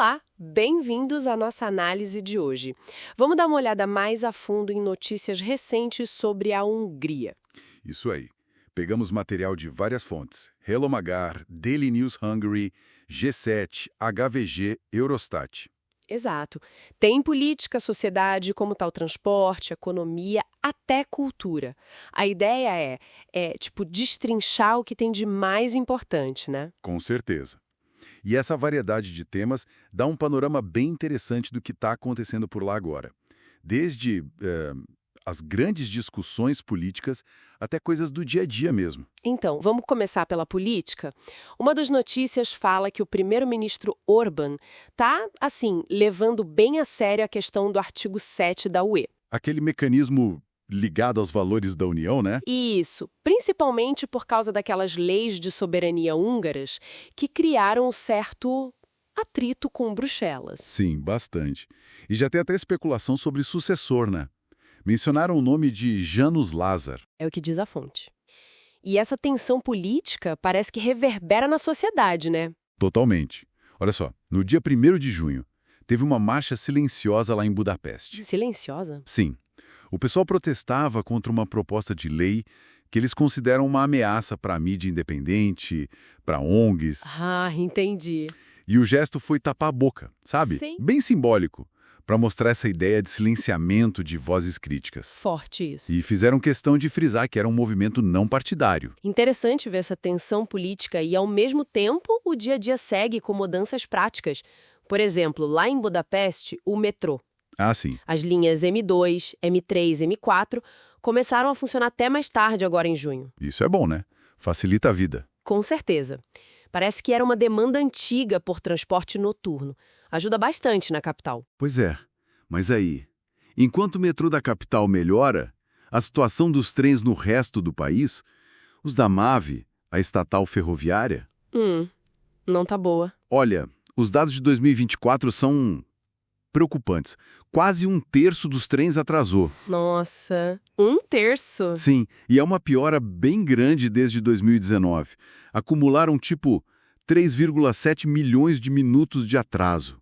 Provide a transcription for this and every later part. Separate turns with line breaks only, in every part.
Olá, bem-vindos à nossa análise de hoje. Vamos dar uma olhada mais a fundo em notícias recentes sobre a Hungria.
Isso aí. Pegamos material de várias fontes: Hello Magar, Daily News Hungary, G7, HVG, Eurostat.
Exato. Tem política, sociedade, como está o transporte, economia, até cultura. A ideia tipo, destrinchar o que tem de mais importante, né?
Com certeza. E essa variedade de temas dá um panorama bem interessante do que está acontecendo por lá agora. Desde as grandes discussões políticas até coisas do dia a dia mesmo.
Então, vamos começar pela política? Uma das notícias fala que o primeiro-ministro Orbán está, assim, levando bem a sério a questão do artigo 7 da UE.
Aquele mecanismo ligado aos valores da União, né?
Isso, principalmente por causa daquelas leis de soberania húngaras que criaram um certo atrito com Bruxelas.
Sim, bastante. E já tem até especulação sobre sucessor, né? Mencionaram o nome de János Lázár.
É o que diz a fonte. E essa tensão política parece que reverbera na sociedade, né?
Totalmente. Olha só, no dia 1º de junho, teve uma marcha silenciosa lá em Budapeste.
Silenciosa?
Sim. O pessoal protestava contra uma proposta de lei que eles consideram uma ameaça para a mídia independente, para ONGs.
Ah, entendi.
E o gesto foi tapar a boca, sabe?
Sim.
Bem simbólico, para mostrar essa ideia de silenciamento de vozes críticas.
Forte isso.
E fizeram questão de frisar que era um movimento não partidário.
Interessante ver essa tensão política e, ao mesmo tempo, o dia a dia segue com mudanças práticas. Por exemplo, lá em Budapeste, o metrô.
Ah, sim.
As linhas M2, M3, M4 começaram a funcionar até mais tarde, agora em junho.
Isso é bom, né? Facilita a vida.
Com certeza. Parece que era uma demanda antiga por transporte noturno. Ajuda bastante na capital.
Pois é. Mas aí, enquanto o metrô da capital melhora, a situação dos trens no resto do país, os da MAV, a estatal ferroviária...
Não tá boa.
Olha, os dados de 2024 são preocupantes. Quase 1/3 dos trens atrasou.
Nossa, 1/3?
Sim, e é uma piora bem grande desde 2019. Acumularam, tipo, 3,7 milhões de minutos de atraso.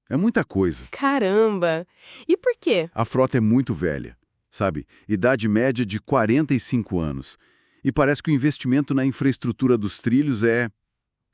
É muita coisa.
Caramba! E por quê?
A frota é muito velha, sabe? Idade média de 45 anos. E parece que o investimento na infraestrutura dos trilhos é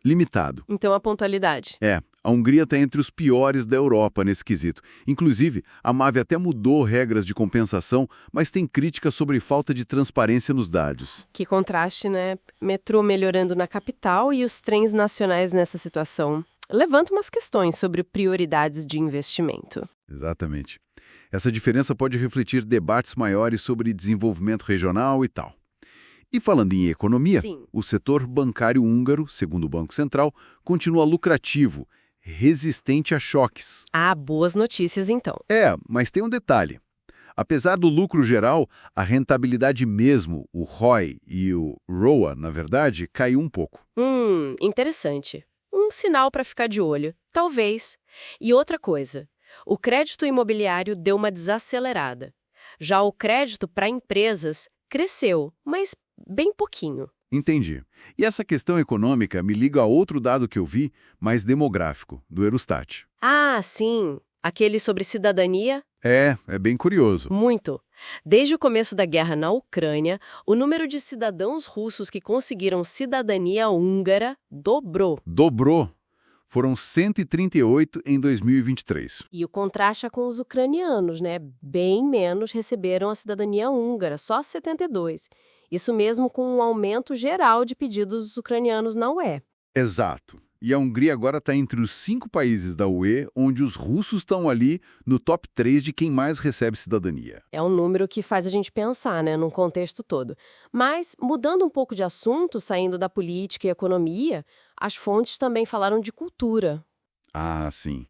limitado.
Então a pontualidade.
A Hungria está entre os piores da Europa nesse quesito. Inclusive, a MAV até mudou regras de compensação, mas tem críticas sobre falta de transparência nos dados.
Que contraste, né? Metrô melhorando na capital e os trens nacionais nessa situação. Levanta umas questões sobre prioridades de investimento.
Exatamente. Essa diferença pode refletir debates maiores sobre desenvolvimento regional e tal. E falando em economia,
Sim.
o setor bancário húngaro, segundo o Banco Central, continua lucrativo, resistente a choques.
Ah, boas notícias então.
Mas tem um detalhe. Apesar do lucro geral, a rentabilidade mesmo, o ROI e o ROA, na verdade, caiu um pouco.
Interessante. Um sinal para ficar de olho, talvez. E outra coisa, o crédito imobiliário deu uma desacelerada. Já o crédito para empresas cresceu, mas bem pouquinho.
Entendi. E essa questão econômica me liga a outro dado que eu vi, mais demográfico, do Eurostat.
Ah, sim. Aquele sobre cidadania?
É bem curioso.
Muito. Desde o começo da guerra na Ucrânia, o número de cidadãos russos que conseguiram cidadania húngara dobrou.
Dobrou. Foram 138 em 2023.
E o contraste é com os ucranianos, né? Bem menos receberam a cidadania húngara, só 72. Isso mesmo com um aumento geral de pedidos dos ucranianos na UE.
Exato. E a Hungria agora está entre os 5 países da UE onde os russos estão ali no top 3 de quem mais recebe cidadania.
É um número que faz a gente pensar, né, num contexto todo. Mas, mudando um pouco de assunto, saindo da política e economia, as fontes também falaram de cultura.
Ah, sim.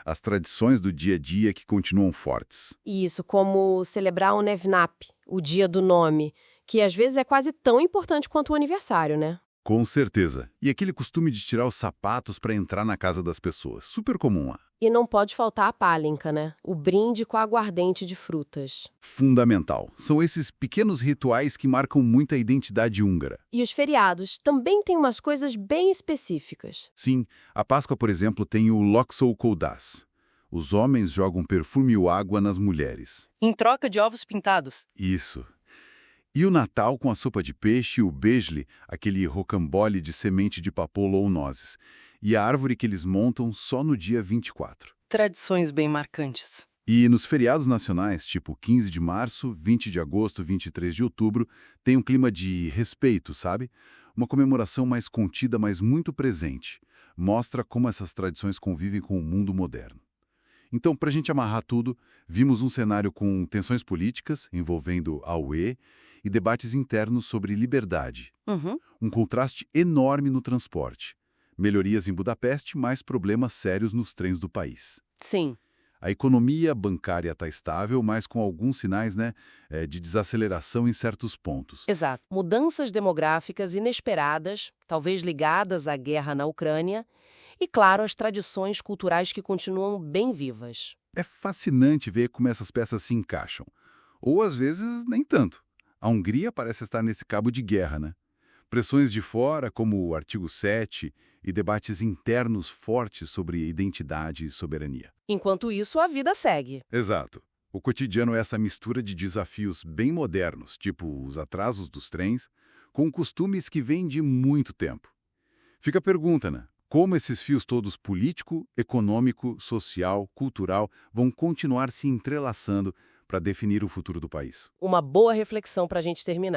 As tradições do dia a dia que continuam fortes.
Isso, como celebrar o Nevnap, o dia do nome, que às vezes é quase tão importante quanto o aniversário, né?
Com certeza. E aquele costume de tirar os sapatos para entrar na casa das pessoas. Super comum lá.
E não pode faltar a pálinca, né? O brinde com aguardente de frutas.
Fundamental. São esses pequenos rituais que marcam muito a identidade húngara.
E os feriados também têm umas coisas bem específicas.
Sim, a Páscoa, por exemplo, tem o Lokszókódás. Os homens jogam perfume ou água nas mulheres.
Em troca de ovos pintados.
Isso. E o Natal com a sopa de peixe e o besle, aquele rocambole de semente de papoula ou nozes. E a árvore que eles montam só no dia 24.
Tradições bem marcantes.
E nos feriados nacionais, tipo 15 de março, 20 de agosto, 23 de outubro, tem um clima de respeito, sabe? Uma comemoração mais contida, mas muito presente. Mostra como essas tradições convivem com o mundo moderno. Então, para a gente amarrar tudo, vimos um cenário com tensões políticas envolvendo a UE e debates internos sobre liberdade. Um contraste enorme no transporte. Melhorias em Budapeste, mas problemas sérios nos trens do país.
Sim.
A economia bancária está estável, mas com alguns sinais, de desaceleração em certos pontos.
Exato. Mudanças demográficas inesperadas, talvez ligadas à guerra na Ucrânia, e, claro, as tradições culturais que continuam bem vivas.
É fascinante ver como essas peças se encaixam. Ou, às vezes, nem tanto. A Hungria parece estar nesse cabo de guerra, né? Pressões de fora, como o artigo 7, e debates internos fortes sobre identidade e soberania.
Enquanto isso, a vida segue.
Exato. O cotidiano é essa mistura de desafios bem modernos, tipo os atrasos dos trens, com costumes que vêm de muito tempo. Fica a pergunta, né? Como esses fios todos político, econômico, social, cultural vão continuar se entrelaçando para definir o futuro do país?
Uma boa reflexão para a gente terminar.